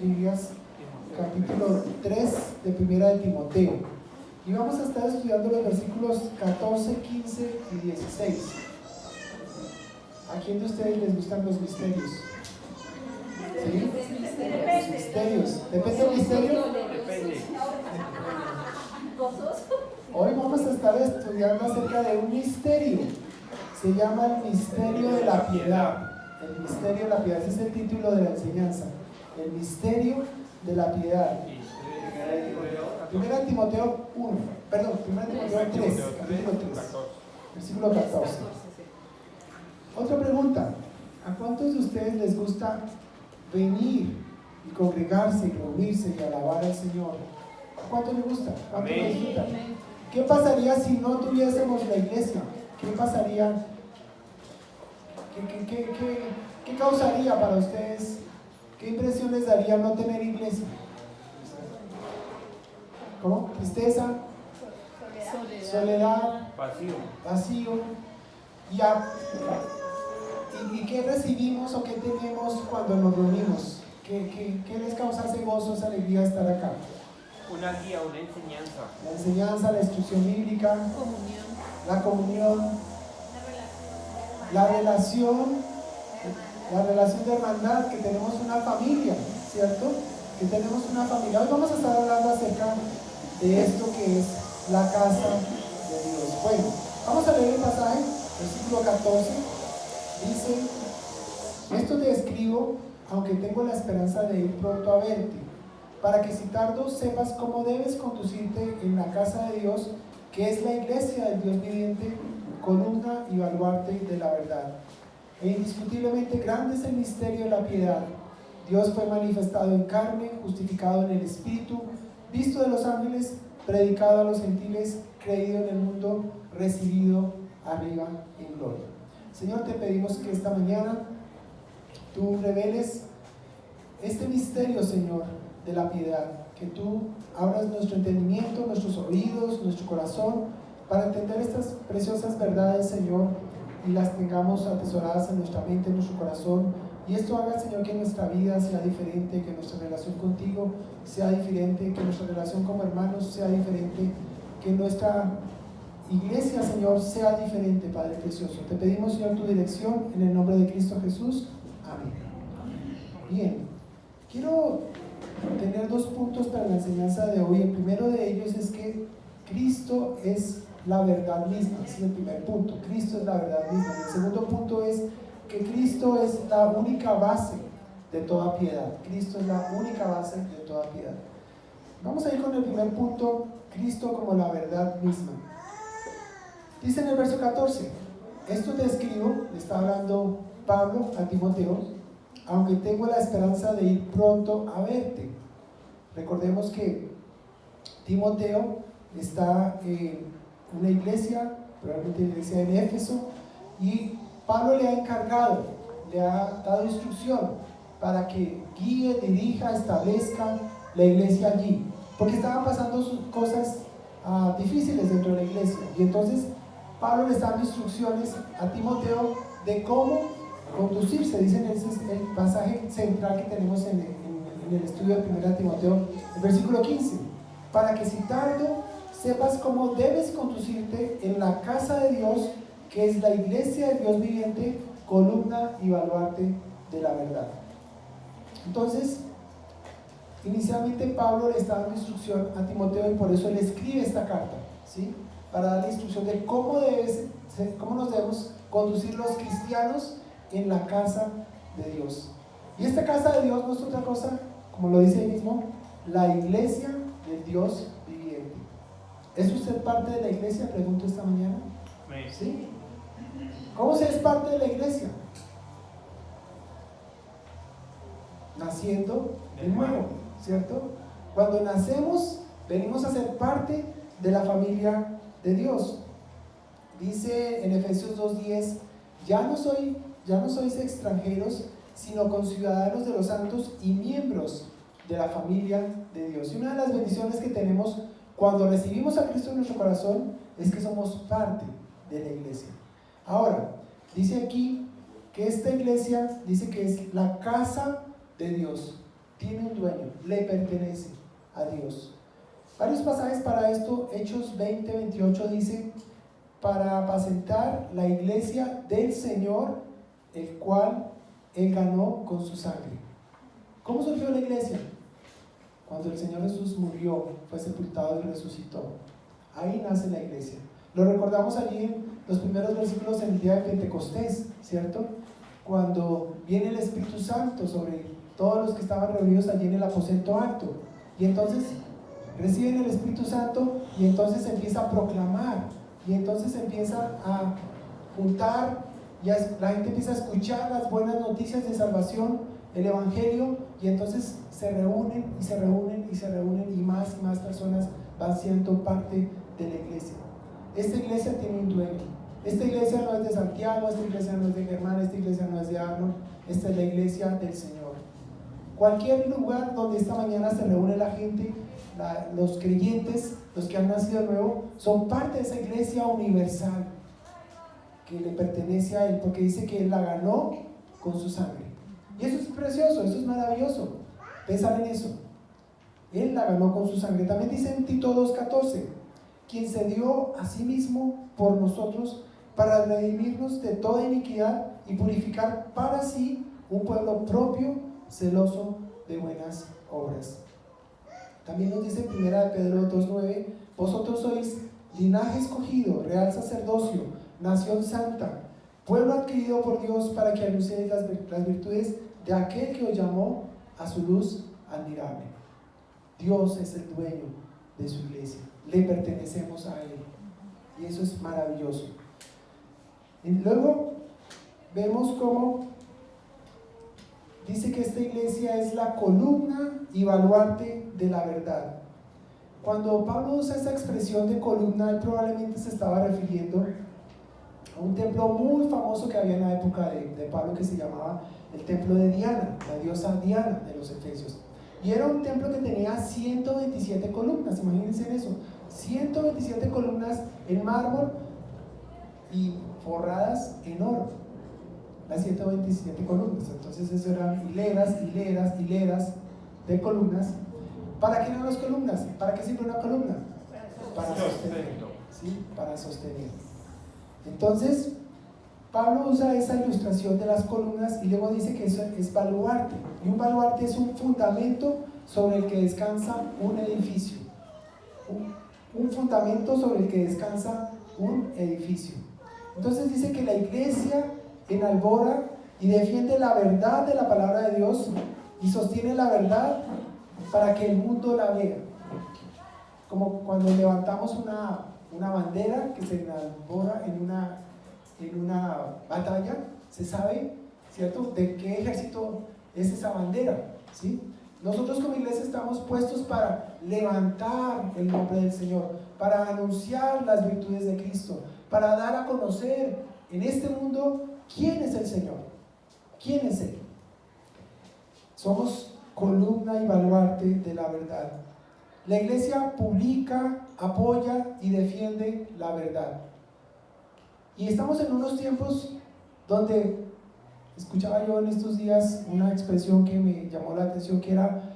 Biblias, capítulo 3 de Primera de Timoteo. Y vamos a estar estudiando los versículos 14, 15 y 16. ¿A quién de ustedes les gustan los misterios? ¿Sí? Los misterios. ¿Depende del misterio? Depende. Hoy vamos a estar estudiando acerca de un misterio. Se llama el misterio de la piedad. El misterio de la piedad, ese es el título de la enseñanza. El misterio de la piedad. Primera de Timoteo 1, perdón, Primera de Timoteo 3, capítulo 3, versículo 14. Otra pregunta: ¿a cuántos de ustedes les gusta venir y congregarse y reunirse y alabar al Señor? ¿A cuántos les gusta? ¿Cuántos les disfrutan? ¿Qué pasaría si no tuviésemos la iglesia? ¿Qué pasaría? ¿Qué causaría para ustedes? ¿Qué impresión les daría no tener iglesia? ¿Cómo? Tristeza, soledad, vacío. ¿Y qué recibimos o qué tenemos cuando nos reunimos? ¿Qué les causa ese gozo, esa alegría de estar acá? Una guía, una enseñanza. La enseñanza, la instrucción bíblica, la comunión, la relación de hermandad, que tenemos una familia, ¿cierto? Que tenemos una familia. Hoy vamos a estar hablando acerca de esto que es la casa de Dios. Bueno, vamos a leer el pasaje, versículo 14. Dice: esto te escribo, aunque tengo la esperanza de ir pronto a verte, para que si tardo sepas cómo debes conducirte en la casa de Dios, que es la iglesia del Dios viviente, columna y baluarte de la verdad. E indiscutiblemente grande es el misterio de la piedad. Dios fue manifestado en carne, justificado en el Espíritu, visto de los ángeles, predicado a los gentiles, creído en el mundo, recibido arriba en gloria. Señor, te pedimos que esta mañana tú reveles este misterio, Señor, de la piedad, que tú abras nuestro entendimiento, nuestros oídos, nuestro corazón, para entender estas preciosas verdades, Señor, y las tengamos atesoradas en nuestra mente, en nuestro corazón. Y esto haga, Señor, que nuestra vida sea diferente, que nuestra relación contigo sea diferente, que nuestra relación como hermanos sea diferente, que nuestra iglesia, Señor, sea diferente, Padre precioso. Te pedimos, Señor, tu dirección en el nombre de Cristo Jesús. Amén. Bien, quiero tener dos puntos para la enseñanza de hoy. El primero de ellos es que Cristo es la verdad misma. Ese es el primer punto. Cristo es la verdad misma. Y el segundo punto es que Cristo es la única base de toda piedad. Cristo es la única base de toda piedad. Vamos a ir con el primer punto: Cristo como la verdad misma. Dice en el verso 14: esto te escribo, le está hablando Pablo a Timoteo, aunque tengo la esperanza de ir pronto a verte. Recordemos que Timoteo está en una iglesia, probablemente la iglesia en Éfeso, y Pablo le ha encargado, le ha dado instrucción para que guíe, dirija, establezca la iglesia allí, porque estaban pasando cosas difíciles dentro de la iglesia. Y entonces Pablo le está dando instrucciones a Timoteo de cómo conducirse. Dicen, ese es el pasaje central que tenemos en el estudio de 1 Timoteo, el versículo 15: para que si tardo sepas cómo debes conducirte en la casa de Dios, que es la iglesia del Dios viviente, columna y baluarte de la verdad. Entonces, inicialmente Pablo le está dando instrucción a Timoteo, y por eso le escribe esta carta, ¿sí? Para darle instrucción de cómo nos debemos conducir los cristianos en la casa de Dios. Y esta casa de Dios no es otra cosa, como lo dice ahí mismo, la iglesia del Dios viviente. ¿Es usted parte de la iglesia? Pregunto esta mañana. ¿Sí? ¿Cómo se es parte de la iglesia? Naciendo de nuevo, ¿cierto? Cuando nacemos, venimos a ser parte de la familia de Dios. Dice en Efesios 2:10: ya no sois extranjeros, sino conciudadanos de los santos y miembros de la familia de Dios. Y una de las bendiciones que tenemos cuando recibimos a Cristo en nuestro corazón es que somos parte de la iglesia. Ahora, dice aquí que esta iglesia dice que es la casa de Dios. tiene un dueño, le pertenece a Dios. Varios pasajes para esto. Hechos 20:28 dice: para apacentar la iglesia del Señor, el cual Él ganó con su sangre. ¿Cómo surgió la iglesia? Cuando el Señor Jesús murió, fue sepultado y resucitó. Ahí nace la iglesia. Lo recordamos allí en los primeros versículos en el día de Pentecostés, ¿cierto? Cuando viene el Espíritu Santo sobre todos los que estaban reunidos allí en el aposento alto. Y entonces reciben el Espíritu Santo y entonces empieza a proclamar. Y entonces empieza a juntar, la gente empieza a escuchar las buenas noticias de salvación, el Evangelio, y entonces se reúnen y se reúnen y se reúnen, y más personas van siendo parte de la iglesia. Esta iglesia tiene un dueño. Esta iglesia no es de Santiago, esta iglesia no es de Germán, esta iglesia no es de Arnold, esta es la iglesia del Señor. Cualquier lugar donde esta mañana se reúne la gente, los creyentes, los que han nacido de nuevo, son parte de esa iglesia universal que le pertenece a Él, porque dice que Él la ganó con su sangre. Y eso es precioso, eso es maravilloso, pensar en eso. Él la ganó con su sangre. También dice en Tito 2:14: quien se dio a sí mismo por nosotros para redimirnos de toda iniquidad y purificar para sí un pueblo propio, celoso de buenas obras. También nos dice en 1 Pedro 2:9: vosotros sois linaje escogido, real sacerdocio, nación santa, pueblo adquirido por Dios, para que anunciéis las virtudes de aquel que os llamó a su luz admirable. Dios es el dueño de su iglesia, le pertenecemos a Él, y eso es maravilloso. Y luego vemos cómo dice que esta iglesia es la columna y baluarte de la verdad. Cuando Pablo usa esa expresión de columna, él probablemente se estaba refiriendo a un templo muy famoso que había en la época de Pablo, que se llamaba el templo de Diana, la diosa Diana de los Efesios. Y era un templo que tenía 127 columnas, imagínense en eso, 127 columnas en mármol y forradas en oro, las 127 columnas. Entonces eso eran hileras de columnas. ¿Para qué eran las columnas? ¿Para qué sirve una columna? Para sostener, ¿sí? Para sostener. Entonces Pablo usa esa ilustración de las columnas y luego dice que eso es baluarte, y un baluarte es un fundamento sobre el que descansa un edificio, un fundamento sobre el que descansa un edificio. Entonces dice que la iglesia enalbora y defiende la verdad de la palabra de Dios y sostiene la verdad para que el mundo la vea, como cuando levantamos una bandera que se enalbora en una batalla, se sabe, ¿cierto?, de qué ejército es esa bandera, ¿sí? Nosotros como iglesia estamos puestos para levantar el nombre del Señor, para anunciar las virtudes de Cristo, para dar a conocer en este mundo quién es el Señor, quién es Él. Somos columna y baluarte de la verdad. La iglesia publica, apoya y defiende la verdad. Y estamos en unos tiempos donde escuchaba yo en estos días una expresión que me llamó la atención, que era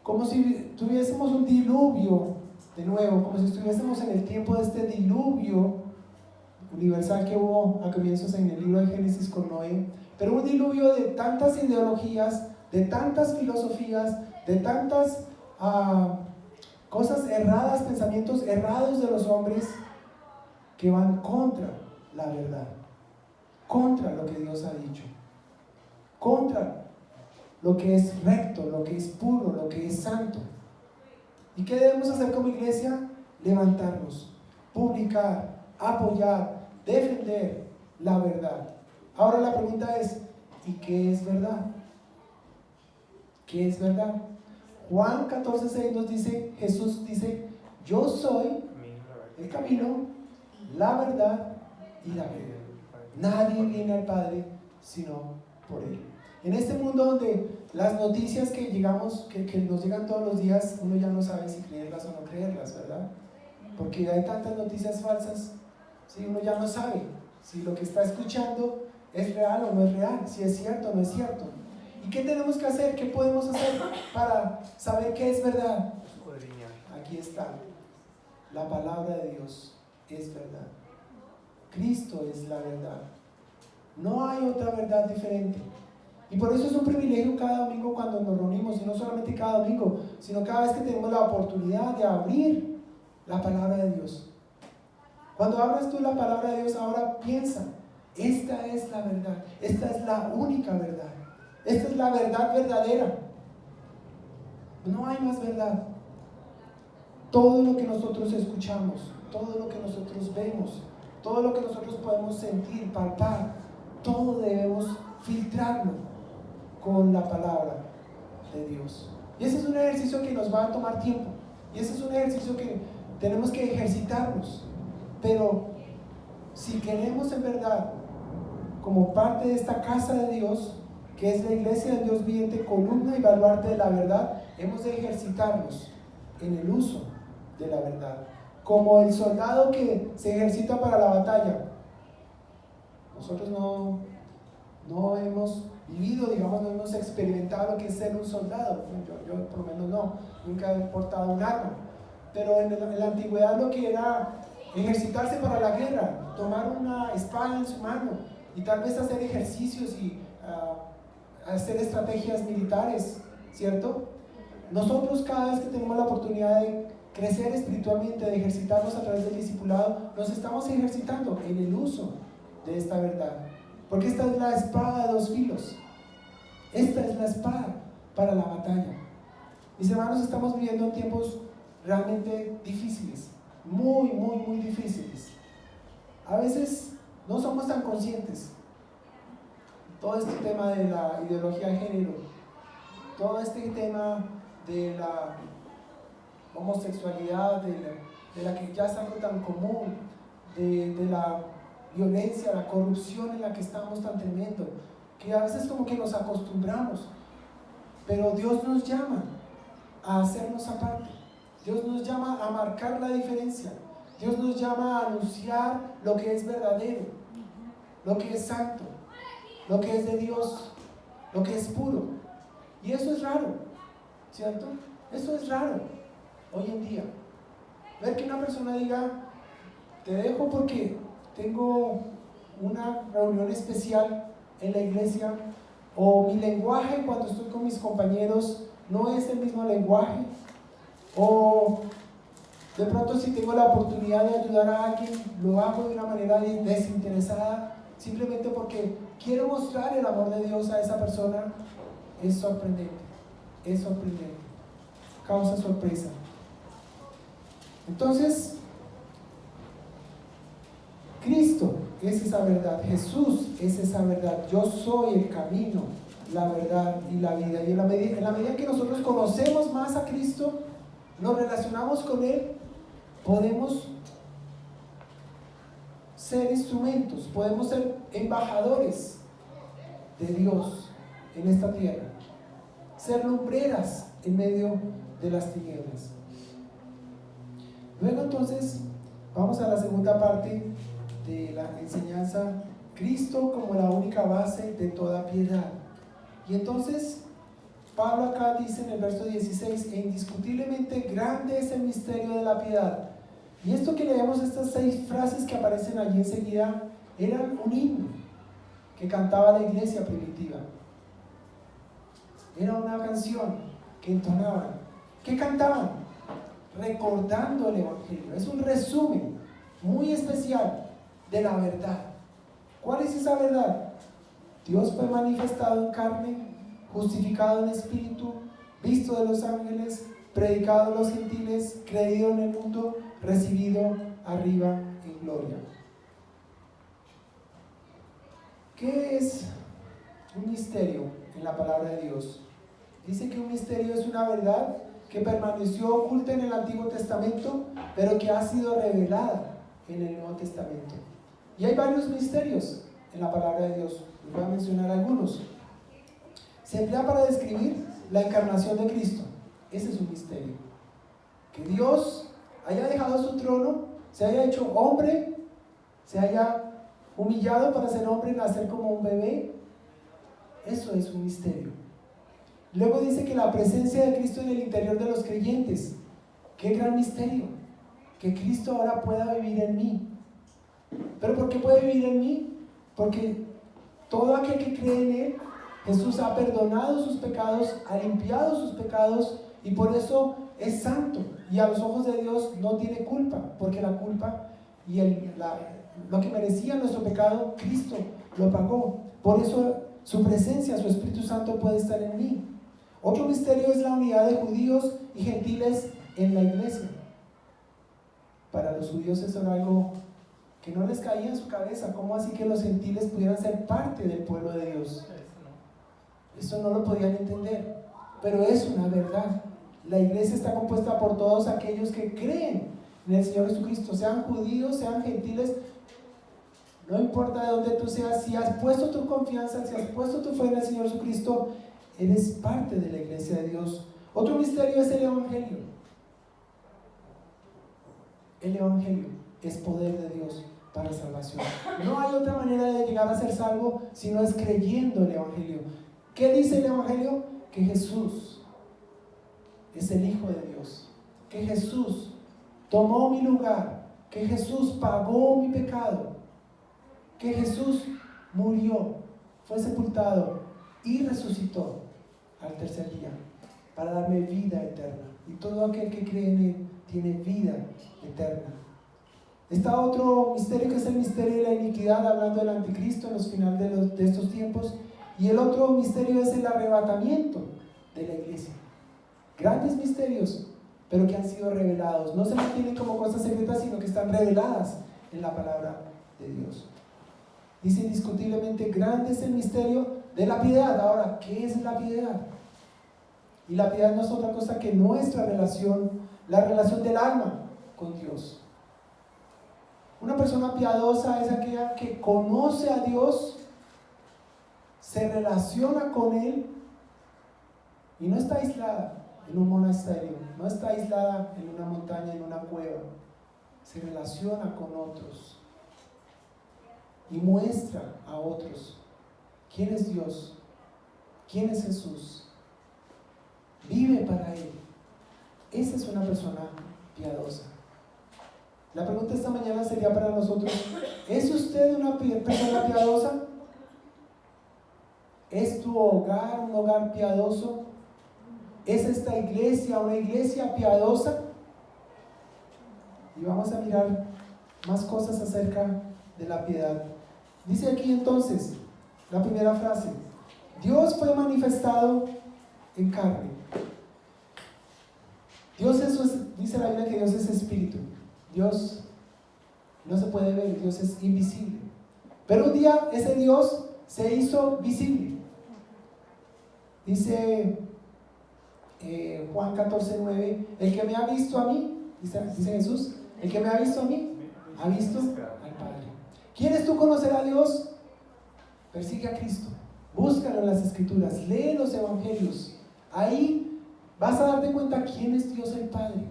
como si tuviésemos un diluvio de nuevo, como si estuviésemos en el tiempo de este diluvio universal que hubo a comienzos en el libro de Génesis con Noé, pero un diluvio de tantas ideologías, de tantas filosofías, de tantas cosas erradas, pensamientos errados de los hombres que van contra la verdad, contra lo que Dios ha dicho, contra lo que es recto, lo que es puro, lo que es santo. ¿Y qué debemos hacer como iglesia? Levantarnos, publicar, apoyar, defender la verdad. Ahora la pregunta es: ¿y qué es verdad? ¿Qué es verdad? Juan 14:6 nos dice, Jesús dice: yo soy el camino, la verdad y la vida. Nadie viene al Padre sino por Él. En este mundo donde las noticias que nos llegan todos los días, uno ya no sabe si creerlas o no creerlas, ¿verdad? Porque hay tantas noticias falsas, ¿sí? Uno ya no sabe si lo que está escuchando es real o no es real, si es cierto o no es cierto. ¿Y qué tenemos que hacer? ¿Qué podemos hacer para saber qué es verdad? Escudriñar. Aquí está. La palabra de Dios es verdad. Cristo es la verdad. No hay otra verdad diferente. Y por eso es un privilegio cada domingo cuando nos reunimos, y no solamente cada domingo, sino cada vez que tenemos la oportunidad de abrir la palabra de Dios. Cuando abras tú la palabra de Dios, ahora piensa, esta es la verdad, esta es la única verdad, esta es la verdad verdadera. No hay más verdad. Todo lo que nosotros escuchamos, todo lo que nosotros vemos, todo lo que nosotros podemos sentir, palpar, todo debemos filtrarlo con la palabra de Dios. Y ese es un ejercicio que nos va a tomar tiempo, y ese es un ejercicio que tenemos que ejercitarnos. Pero si queremos en verdad, como parte de esta casa de Dios, que es la iglesia del Dios viviente, columna y baluarte de la verdad, hemos de ejercitarnos en el uso de la verdad, como el soldado que se ejercita para la batalla. Nosotros no hemos vivido, digamos, no hemos experimentado lo que es ser un soldado. Yo por lo menos no, nunca he portado un arma, pero en la antigüedad lo que era ejercitarse para la guerra, tomar una espada en su mano y tal vez hacer ejercicios y hacer estrategias militares, ¿cierto? Nosotros cada vez que tenemos la oportunidad de crecer espiritualmente, de ejercitarnos a través del discipulado, nos estamos ejercitando en el uso de esta verdad, porque esta es la espada de dos filos. Esta es la espada para la batalla. Mis hermanos, estamos viviendo tiempos realmente difíciles, muy difíciles. A veces no somos tan conscientes. Todo este tema de la ideología de género, todo este tema de la homosexualidad, de la que ya es algo tan común, de la violencia, la corrupción en la que estamos tan tremendo, que a veces como que nos acostumbramos, pero Dios nos llama a hacernos aparte. Dios nos llama a marcar la diferencia. Dios nos llama a anunciar lo que es verdadero, lo que es santo, lo que es de Dios, lo que es puro. Y eso es raro, ¿cierto? Eso es raro hoy en día. Ver que una persona diga, te dejo porque tengo una reunión especial en la iglesia, o mi lenguaje cuando estoy con mis compañeros no es el mismo lenguaje, o de pronto si tengo la oportunidad de ayudar a alguien, lo hago de una manera desinteresada, simplemente porque quiero mostrar el amor de Dios a esa persona. Es sorprendente, causa sorpresa. Entonces, Cristo es esa verdad, Jesús es esa verdad. Yo soy el camino, la verdad y la vida. Y en la medida que nosotros conocemos más a Cristo, nos relacionamos con Él, podemos ser instrumentos, podemos ser embajadores de Dios en esta tierra, ser lumbreras en medio de las tinieblas. Luego entonces vamos a la segunda parte de la enseñanza, Cristo como la única base de toda piedad. Y entonces Pablo acá dice en el verso 16, e indiscutiblemente grande es el misterio de la piedad. Y esto que leemos, estas 6 frases que aparecen allí enseguida, eran un himno que cantaba la iglesia primitiva. Era una canción que entonaban. ¿Qué cantaban? Recordando el Evangelio. Es un resumen muy especial de la verdad. ¿Cuál es esa verdad? Dios fue manifestado en carne, justificado en espíritu, visto de los ángeles, predicado a los gentiles, creído en el mundo, recibido arriba en gloria. ¿Qué es un misterio en la palabra de Dios? Dice que un misterio es una verdad que permaneció oculta en el Antiguo Testamento, pero que ha sido revelada en el Nuevo Testamento. Y hay varios misterios en la palabra de Dios. Les voy a mencionar algunos. Se emplea para describir la encarnación de Cristo. Ese es un misterio. Que Dios haya dejado su trono, se haya hecho hombre, se haya humillado para ser hombre, nacer como un bebé. Eso es un misterio. Luego dice que la presencia de Cristo en el interior de los creyentes. ¡Qué gran misterio! Que Cristo ahora pueda vivir en mí. ¿Pero por qué puede vivir en mí? Porque todo aquel que cree en Él, Jesús ha perdonado sus pecados, ha limpiado sus pecados y por eso es santo. Y a los ojos de Dios no tiene culpa, porque la culpa y lo que merecía nuestro pecado, Cristo lo pagó. Por eso su presencia, su Espíritu Santo puede estar en mí. Otro misterio es la unidad de judíos y gentiles en la iglesia. Para los judíos eso era algo que no les caía en su cabeza. ¿Cómo así que los gentiles pudieran ser parte del pueblo de Dios? Eso no lo podían entender, pero es una verdad. La iglesia está compuesta por todos aquellos que creen en el Señor Jesucristo, sean judíos, sean gentiles, no importa de dónde tú seas, si has puesto tu confianza, si has puesto tu fe en el Señor Jesucristo, eres parte de la iglesia de Dios. Otro misterio es el Evangelio. El Evangelio es poder de Dios para salvación. No hay otra manera de llegar a ser salvo si no es creyendo el Evangelio. ¿Qué dice el Evangelio? Que Jesús es el Hijo de Dios, que Jesús tomó mi lugar, que Jesús pagó mi pecado, que Jesús murió, fue sepultado y resucitó al tercer día para darme vida eterna. Y todo aquel que cree en Él tiene vida eterna. Está otro misterio que es el misterio de la iniquidad, hablando del anticristo en los finales de estos tiempos. Y el otro misterio es el arrebatamiento de la iglesia. Grandes misterios, pero que han sido revelados. No se mantienen como cosas secretas, sino que están reveladas en la palabra de Dios. Dice indiscutiblemente, grande es el misterio de la piedad. Ahora, ¿qué es la piedad? Y la piedad no es otra cosa que nuestra relación, la relación del alma con Dios. Una persona piadosa es aquella que conoce a Dios, se relaciona con Él y no está aislada en un monasterio, no está aislada en una montaña, en una cueva. Se relaciona con otros y muestra a otros quién es Dios, quién es Jesús. Vive para Él. Esa es una persona piadosa. La pregunta esta mañana sería para nosotros: ¿es usted una persona piadosa? ¿Es tu hogar un hogar piadoso? ¿Es esta iglesia una iglesia piadosa? Y vamos a mirar más cosas acerca de la piedad. Dice aquí entonces, la primera frase: Dios fue manifestado en carne. Dios dice la Biblia que Dios es espíritu. Dios no se puede ver, Dios es invisible. Pero un día ese Dios se hizo visible. Dice Juan 14:9, el que me ha visto a mí, dice Jesús, el que me ha visto a mí, ha visto al Padre. ¿Quieres tú conocer a Dios? Persigue a Cristo, búscalo en las Escrituras, lee los Evangelios. Ahí vas a darte cuenta quién es Dios el Padre.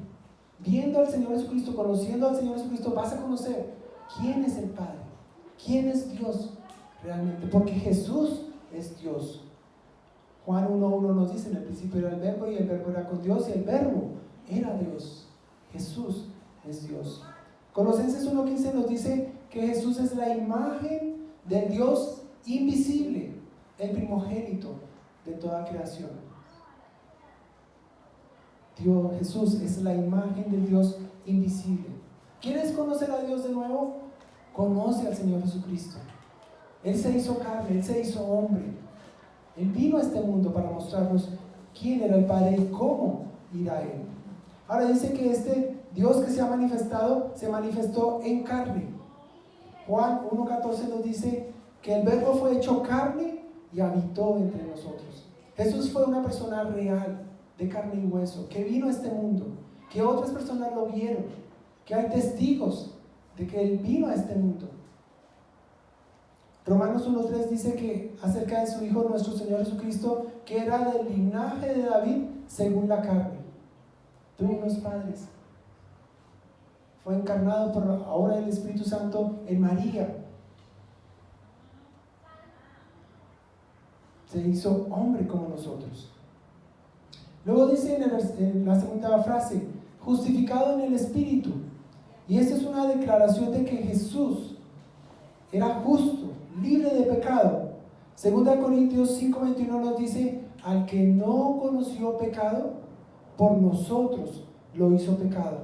Viendo al Señor Jesucristo, conociendo al Señor Jesucristo, vas a conocer quién es el Padre, quién es Dios realmente, porque Jesús es Dios. Juan 1:1 nos dice: en el principio era el verbo y el verbo era con Dios y el verbo era Dios. Jesús es Dios. Colosenses 1:15 nos dice que Jesús es la imagen del Dios invisible, el primogénito de toda creación. Jesús es la imagen del Dios invisible. ¿Quieres conocer a Dios de nuevo? Conoce al Señor Jesucristo. Él se hizo carne, Él se hizo hombre. Él vino a este mundo para mostrarnos quién era el Padre y cómo ir a Él. Ahora dice que este Dios que se ha manifestado, se manifestó en carne. Juan 1:14 nos dice que el verbo fue hecho carne y habitó entre nosotros. Jesús fue una persona real, de carne y hueso, que vino a este mundo, que otras personas lo vieron, que hay testigos de que Él vino a este mundo. Romanos 1:3 dice que acerca de su Hijo nuestro Señor Jesucristo, que era del linaje de David según la carne. Tuvo unos padres. Fue encarnado por ahora el Espíritu Santo en María. Se hizo hombre como nosotros. Luego dice en la segunda frase, justificado en el Espíritu. Y esta es una declaración de que Jesús era justo, libre de pecado. Segunda Corintios 5:21 nos dice, al que no conoció pecado, por nosotros lo hizo pecado,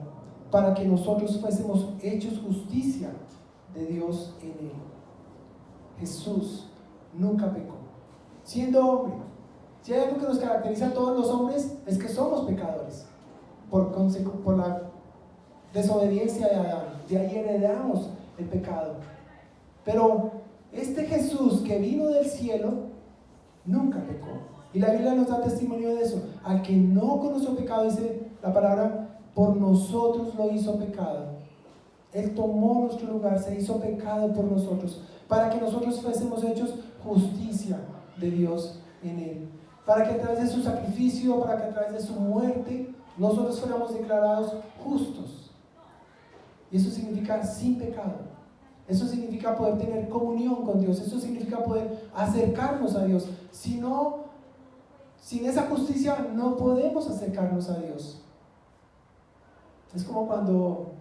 para que nosotros fuésemos hechos justicia de Dios en él. Jesús nunca pecó, siendo hombre. Si hay algo que nos caracteriza a todos los hombres, es que somos pecadores, por la desobediencia de Adán. De ahí heredamos el pecado. Pero este Jesús que vino del cielo nunca pecó. Y la Biblia nos da testimonio de eso. Al que no conoció pecado, dice la palabra, por nosotros lo hizo pecado. Él tomó nuestro lugar, se hizo pecado por nosotros, para que nosotros fuésemos hechos justicia de Dios en él. Para que a través de su sacrificio, para que a través de su muerte, nosotros fuéramos declarados justos. Y eso significa sin pecado. Eso significa poder tener comunión con Dios. Eso significa poder acercarnos a Dios. Sin esa justicia no podemos acercarnos a Dios. Es como cuando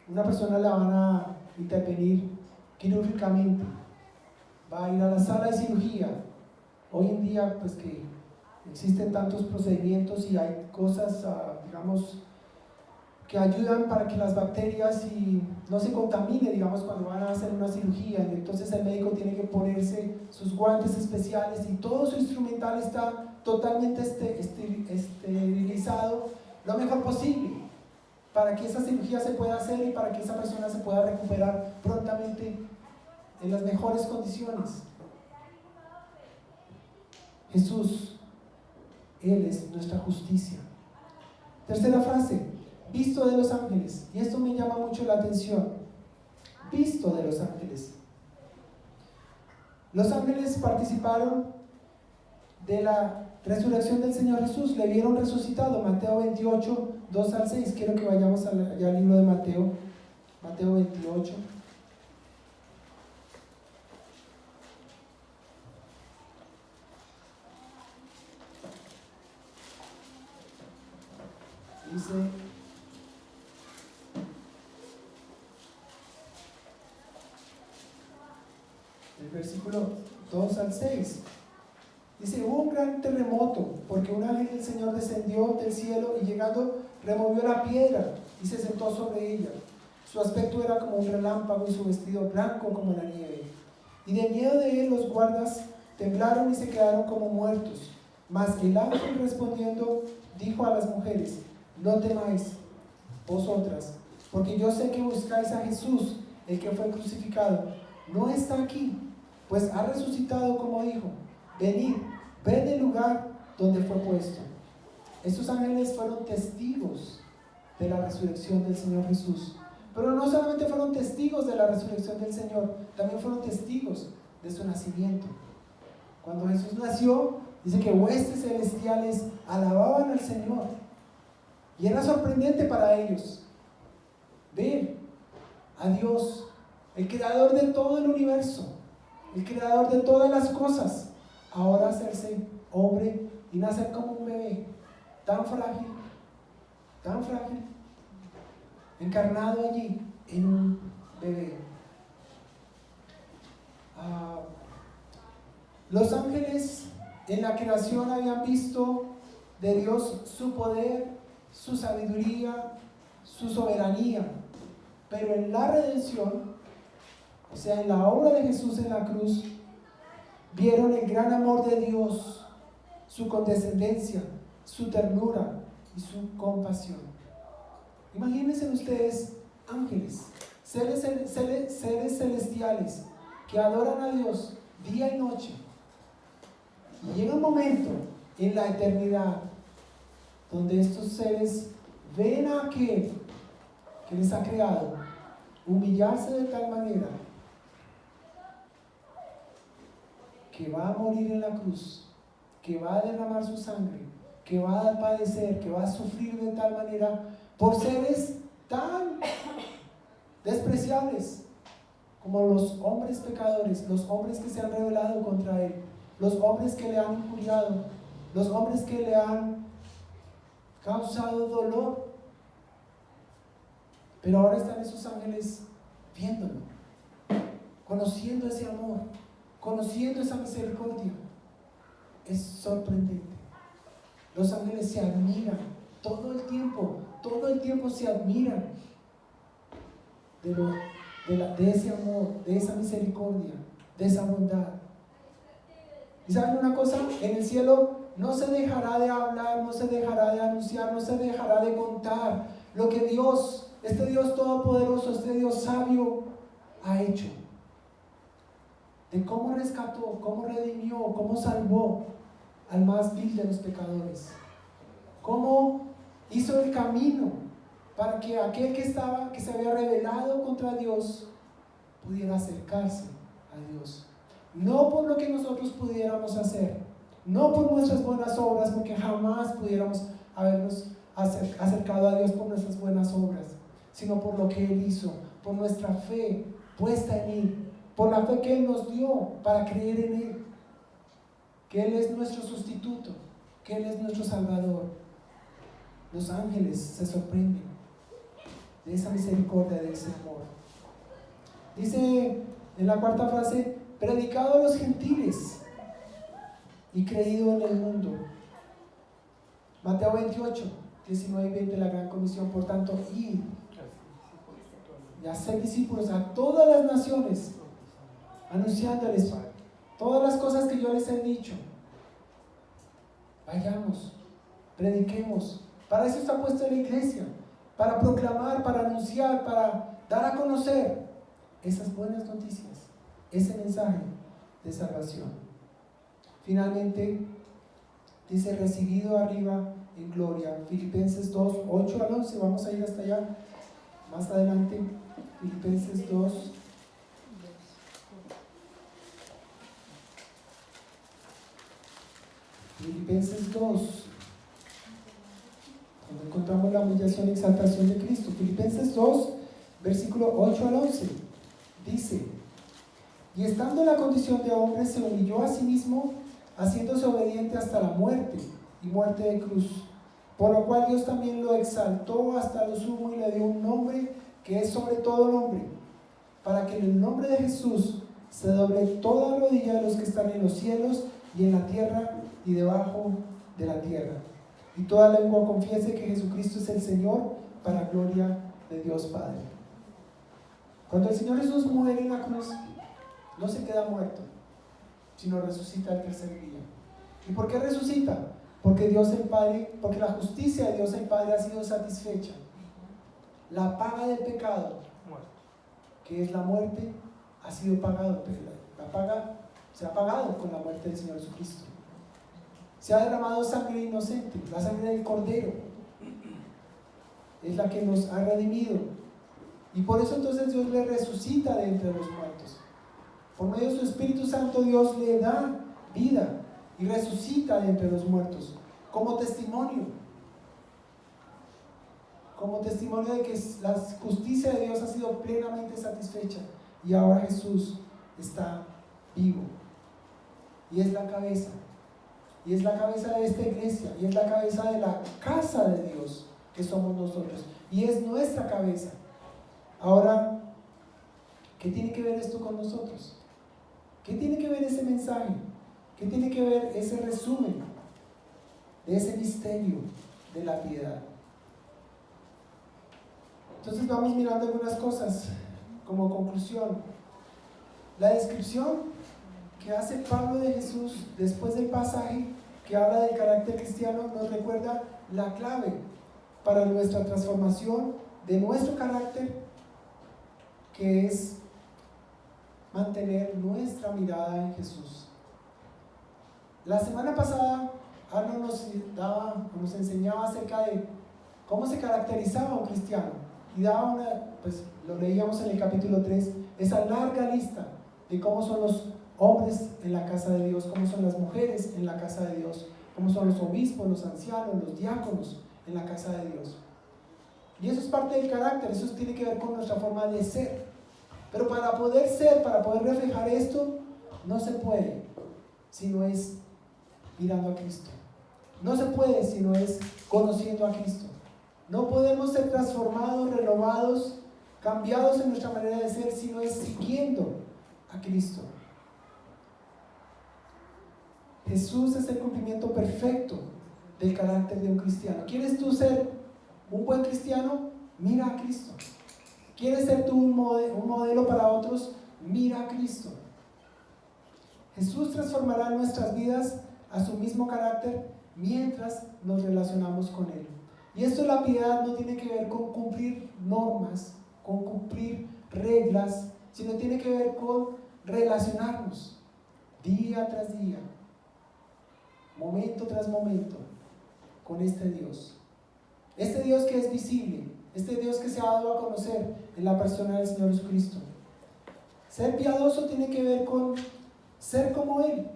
una persona la van a intervenir quirúrgicamente. Va a ir a la sala de cirugía. Hoy en día, pues que existen tantos procedimientos y hay cosas, digamos, que ayudan para que las bacterias no se contamine, digamos, cuando van a hacer una cirugía. Entonces el médico tiene que ponerse sus guantes especiales y todo su instrumental está totalmente esterilizado lo mejor posible para que esa cirugía se pueda hacer y para que esa persona se pueda recuperar prontamente en las mejores condiciones. Jesús, Él es nuestra justicia. Tercera frase, visto de los ángeles. Y esto me llama mucho la atención. Visto de los ángeles. Los ángeles participaron de la resurrección del Señor Jesús, le vieron resucitado. Mateo 28, 2 al 6. Quiero que vayamos allá al libro de Mateo. Mateo 28. Dice el versículo 2 al 6. Dice, hubo un gran terremoto, porque un ángel del Señor descendió del cielo y llegando removió la piedra y se sentó sobre ella. Su aspecto era como un relámpago y su vestido blanco como la nieve. Y de miedo de él los guardas temblaron y se quedaron como muertos. Mas el ángel respondiendo dijo a las mujeres, no temáis vosotras, porque yo sé que buscáis a Jesús, el que fue crucificado. No está aquí, pues ha resucitado como dijo. Venid, ved el lugar donde fue puesto. Estos ángeles fueron testigos de la resurrección del Señor Jesús. Pero no solamente fueron testigos de la resurrección del Señor, también fueron testigos de su nacimiento. Cuando Jesús nació, dice que huestes celestiales alababan al Señor. Y era sorprendente para ellos ver a Dios, el creador de todo el universo, el creador de todas las cosas, ahora hacerse hombre y nacer como un bebé, tan frágil, encarnado allí en un bebé. Los ángeles en la creación habían visto de Dios su poder, su sabiduría, su soberanía, pero en la redención, o sea, en la obra de Jesús en la cruz, vieron el gran amor de Dios, su condescendencia, su ternura y su compasión. Imagínense ustedes ángeles, seres celestiales que adoran a Dios día y noche. Y llega un momento en la eternidad donde estos seres ven a aquel que les ha creado humillarse de tal manera que va a morir en la cruz, que va a derramar su sangre, que va a padecer, que va a sufrir de tal manera por seres tan despreciables como los hombres pecadores, los hombres que se han rebelado contra Él, los hombres que le han injuriado, los hombres que le han causado dolor. Pero ahora están esos ángeles viéndolo, conociendo ese amor, conociendo esa misericordia. Es sorprendente. Los ángeles se admiran todo el tiempo se admiran de ese amor, de esa misericordia, de esa bondad. ¿Y saben una cosa? En el cielo no se dejará de hablar, no se dejará de anunciar, no se dejará de contar lo que Dios, este Dios todopoderoso, este Dios sabio, ha hecho. De cómo rescató, cómo redimió, cómo salvó al más vil de los pecadores. Cómo hizo el camino para que aquel que se había rebelado contra Dios pudiera acercarse a Dios. No por lo que nosotros pudiéramos hacer, no por nuestras buenas obras, porque jamás pudiéramos habernos acercado a Dios por nuestras buenas obras, sino por lo que Él hizo, por nuestra fe puesta en Él, por la fe que Él nos dio para creer en Él, que Él es nuestro sustituto, que Él es nuestro Salvador. Los ángeles se sorprenden de esa misericordia, de ese amor. Dice en la cuarta frase: predicado a los gentiles y creído en el mundo. Mateo 28, 19 y 20, la gran comisión. Por tanto, id y hacer discípulos a todas las naciones, anunciándoles todas las cosas que yo les he dicho. Vayamos, prediquemos. Para eso está puesta la iglesia, para proclamar, para anunciar, para dar a conocer esas buenas noticias, ese mensaje de salvación. Finalmente, dice: recibido arriba en gloria. Filipenses 2, 8 al 11, vamos a ir hasta allá más adelante. Filipenses 2. Filipenses 2, donde encontramos la humillación y exaltación de Cristo. Filipenses 2, versículo 8 al 11, dice: y estando en la condición de hombre, se humilló a sí mismo, haciéndose obediente hasta la muerte, y muerte de cruz, por lo cual Dios también lo exaltó hasta lo sumo y le dio un nombre que es sobre todo nombre, para que en el nombre de Jesús se doble toda rodilla de los que están en los cielos y en la tierra y debajo de la tierra, y toda lengua confiese que Jesucristo es el Señor, para gloria de Dios Padre. Cuando el Señor Jesús muere en la cruz, no se queda muerto, sino resucita al tercer día. ¿Y por qué resucita? Porque Dios el Padre, porque la justicia de Dios el Padre ha sido satisfecha. La paga del pecado, que es la muerte, ha sido pagado. La paga se ha pagado con la muerte del Señor Jesucristo. Se ha derramado sangre inocente, la sangre del Cordero es la que nos ha redimido, y por eso entonces Dios le resucita de entre los muertos. Por medio de su Espíritu Santo, Dios le da vida y resucita de entre los muertos como testimonio de que la justicia de Dios ha sido plenamente satisfecha, y ahora Jesús está vivo y es la cabeza. Y es la cabeza de esta iglesia, y es la cabeza de la casa de Dios, que somos nosotros, y es nuestra cabeza. Ahora, ¿qué tiene que ver esto con nosotros? ¿Qué tiene que ver ese mensaje? ¿Qué tiene que ver ese resumen de ese misterio de la piedad? Entonces vamos mirando algunas cosas como conclusión. La descripción que hace Pablo de Jesús después del pasaje que habla del carácter cristiano nos recuerda la clave para nuestra transformación de nuestro carácter, que es mantener nuestra mirada en Jesús. La semana pasada Arno nos enseñaba acerca de cómo se caracterizaba un cristiano, y daba lo leíamos en el capítulo 3, esa larga lista de cómo son los hombres en la casa de Dios, cómo son las mujeres en la casa de Dios, cómo son los obispos, los ancianos, los diáconos en la casa de Dios. Y eso es parte del carácter, eso tiene que ver con nuestra forma de ser. Pero para poder ser, para poder reflejar esto, no se puede si no es mirando a Cristo. No se puede si no es conociendo a Cristo. No podemos ser transformados, renovados, cambiados en nuestra manera de ser, sino es siguiendo a Cristo. Jesús es el cumplimiento perfecto del carácter de un cristiano. ¿Quieres tú ser un buen cristiano? Mira a Cristo. ¿Quieres ser tú un modelo para otros? Mira a Cristo. Jesús transformará nuestras vidas a su mismo carácter mientras nos relacionamos con Él. Y esto, la piedad no tiene que ver con cumplir normas, con cumplir reglas, sino tiene que ver con relacionarnos día tras día, momento tras momento, con este Dios. Este Dios que es visible, este Dios que se ha dado a conocer en la persona del Señor Jesucristo. Ser piadoso tiene que ver con ser como Él.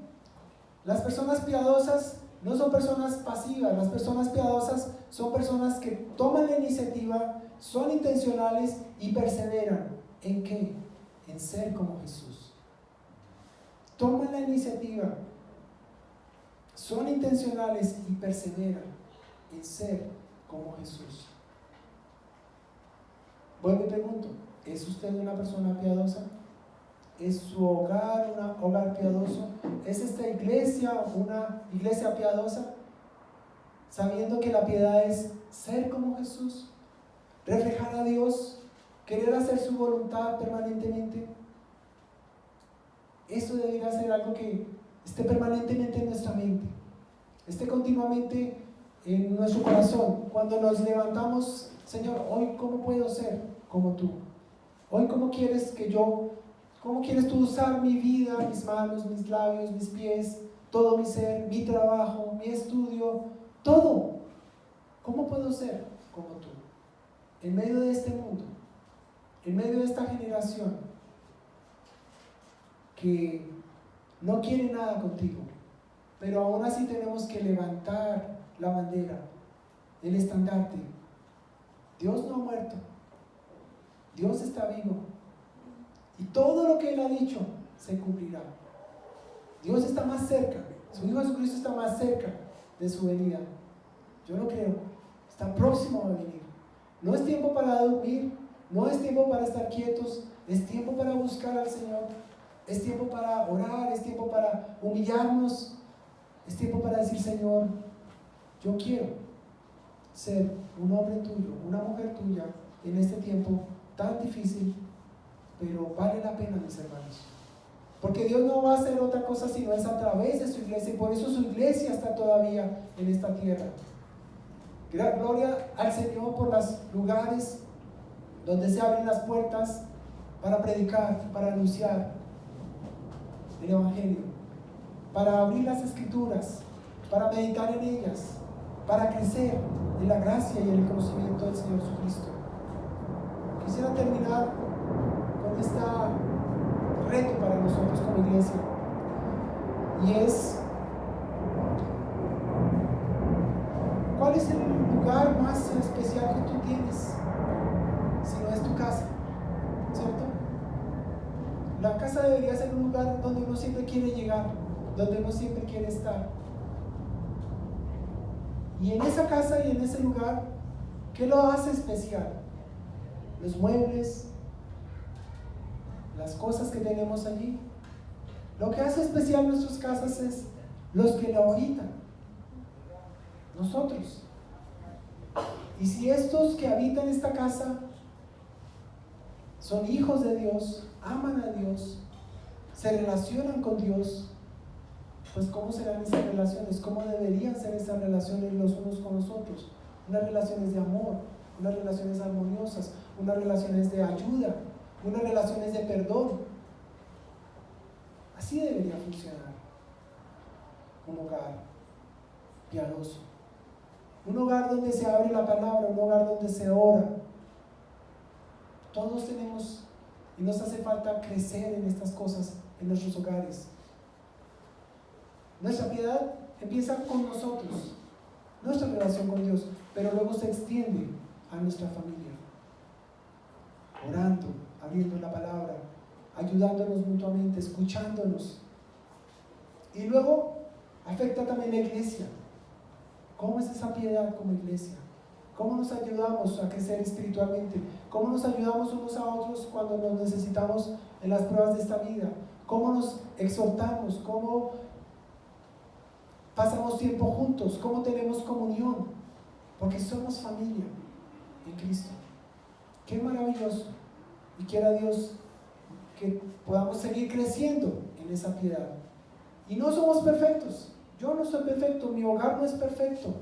Las personas piadosas no son personas pasivas, las personas piadosas son personas que toman la iniciativa, son intencionales y perseveran. ¿En qué? En ser como Jesús. Toman la iniciativa, son intencionales y perseveran en ser como Jesús. Vuelvo y pregunto, ¿es usted una persona piadosa? ¿Es su hogar un hogar piadoso? ¿Es esta iglesia una iglesia piadosa? Sabiendo que la piedad es ser como Jesús, reflejar a Dios, querer hacer su voluntad permanentemente. Esto debería ser algo que esté permanentemente en nuestra mente, esté continuamente en nuestro corazón. Cuando nos levantamos, Señor, hoy ¿cómo puedo ser como tú? Hoy ¿cómo quieres tú usar mi vida, mis manos, mis labios, mis pies, todo mi ser, mi trabajo, mi estudio, todo? ¿Cómo puedo ser como tú? En medio de este mundo, en medio de esta generación que no quiere nada contigo, pero aún así tenemos que levantar la bandera, el estandarte. Dios no ha muerto, Dios está vivo. Y todo lo que Él ha dicho se cumplirá. Dios está más cerca, su Hijo Jesucristo está más cerca de su venida. Yo lo creo, está próximo a venir. No es tiempo para dormir, no es tiempo para estar quietos, es tiempo para buscar al Señor, es tiempo para orar, es tiempo para humillarnos, es tiempo para decir, Señor, yo quiero ser un hombre tuyo, una mujer tuya en este tiempo tan difícil. Pero vale la pena, mis hermanos, porque Dios no va a hacer otra cosa sino es a través de su iglesia, y por eso su iglesia está todavía en esta tierra. Gloria al Señor por los lugares donde se abren las puertas para predicar, para anunciar el Evangelio, para abrir las Escrituras, para meditar en ellas, para crecer en la gracia y en el conocimiento del Señor Jesucristo. Quisiera terminar con este reto para nosotros como iglesia, y es: ¿cuál es el lugar más especial que tú tienes? Si no es tu casa, ¿cierto? La casa debería ser un lugar donde uno siempre quiere llegar, donde uno siempre quiere estar. Y en esa casa y en ese lugar, ¿qué lo hace especial? Los muebles, las cosas que tenemos allí. Lo que hace especial nuestras casas es los que lo habitan, nosotros. Y si estos que habitan esta casa son hijos de Dios, aman a Dios, se relacionan con Dios, pues ¿cómo serán esas relaciones? ¿Cómo deberían ser esas relaciones los unos con los otros? Unas relaciones de amor, unas relaciones armoniosas, unas relaciones de ayuda, unas relaciones de perdón. Así debería funcionar un hogar piadoso, un hogar donde se abre la palabra, un hogar donde se ora. Todos tenemos y nos hace falta crecer en estas cosas en nuestros hogares. Nuestra piedad empieza con nosotros, nuestra relación con Dios, pero luego se extiende a nuestra familia, orando, abriendo la palabra, ayudándonos mutuamente, escuchándonos. Y luego afecta también la iglesia. ¿Cómo es esa piedad como iglesia? ¿Cómo nos ayudamos a crecer espiritualmente? ¿Cómo nos ayudamos unos a otros cuando nos necesitamos en las pruebas de esta vida? ¿Cómo nos exhortamos? ¿Cómo pasamos tiempo juntos? ¿Cómo tenemos comunión? Porque somos familia en Cristo. ¡Qué maravilloso! Y quiera Dios que podamos seguir creciendo en esa piedad. Y no somos perfectos. Yo no soy perfecto, mi hogar no es perfecto.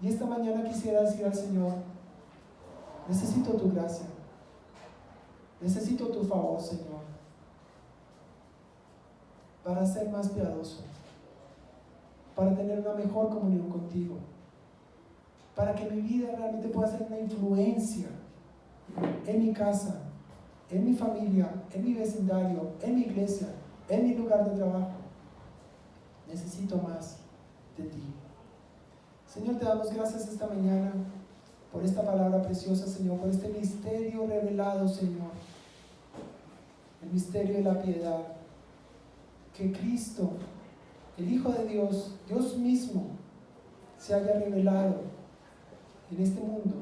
Y esta mañana quisiera decir al Señor: necesito tu gracia, necesito tu favor, Señor, para ser más piadoso, para tener una mejor comunión contigo, para que mi vida realmente pueda ser una influencia en mi casa, en mi familia, en mi vecindario, en mi iglesia, en mi lugar de trabajo. Necesito más de ti. Señor, te damos gracias esta mañana por esta palabra preciosa, Señor, por este misterio revelado, Señor, el misterio de la piedad, que Cristo, el Hijo de Dios, Dios mismo, se haya revelado en este mundo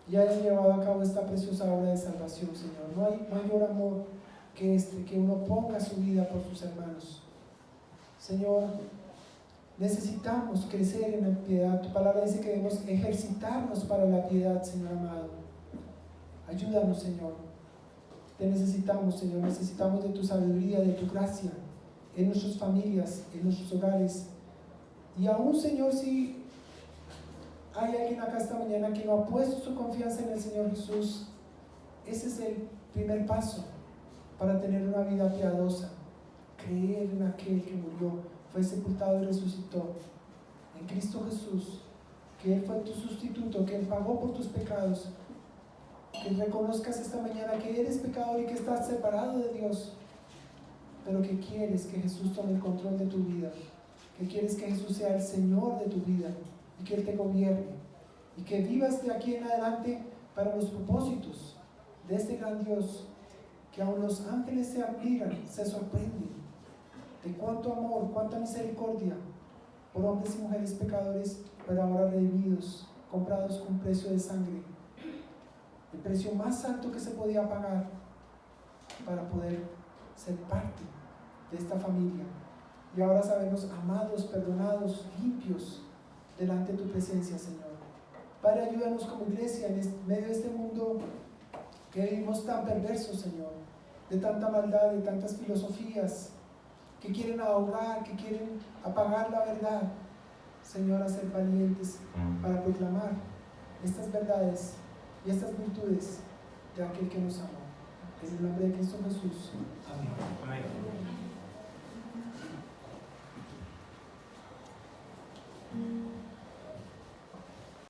y haya llevado a cabo esta preciosa obra de salvación, Señor. No hay mayor amor que este, que uno ponga su vida por sus hermanos. Señor, necesitamos crecer en la piedad. Tu palabra dice que debemos ejercitarnos para la piedad, Señor amado. Ayúdanos, Señor. Te necesitamos, Señor. Necesitamos de tu sabiduría, de tu gracia en nuestras familias, en nuestros hogares. Y aún, Señor, si hay alguien acá esta mañana que no ha puesto su confianza en el Señor Jesús, ese es el primer paso para tener una vida piadosa. Creer en aquel que murió, fue sepultado y resucitó, en Cristo Jesús, que Él fue tu sustituto, que Él pagó por tus pecados, que reconozcas esta mañana que eres pecador y que estás separado de Dios, pero que quieres que Jesús tome el control de tu vida, que quieres que Jesús sea el Señor de tu vida y que Él te gobierne y que vivas de aquí en adelante para los propósitos de este gran Dios, que aún los ángeles se admiran, se sorprenden de cuánto amor, cuánta misericordia por hombres y mujeres pecadores, pero ahora redimidos, comprados con precio de sangre, el precio más alto que se podía pagar para poder ser parte de esta familia. Y ahora sabemos amados, perdonados, limpios delante de tu presencia, Señor. Padre, ayúdanos como iglesia en medio de este mundo que vivimos tan perverso, Señor, de tanta maldad, de tantas filosofías que quieren ahogar, que quieren apagar la verdad. Señor, a ser valientes para proclamar estas verdades y estas virtudes de aquel que nos amó. En el nombre de Cristo Jesús. Amén.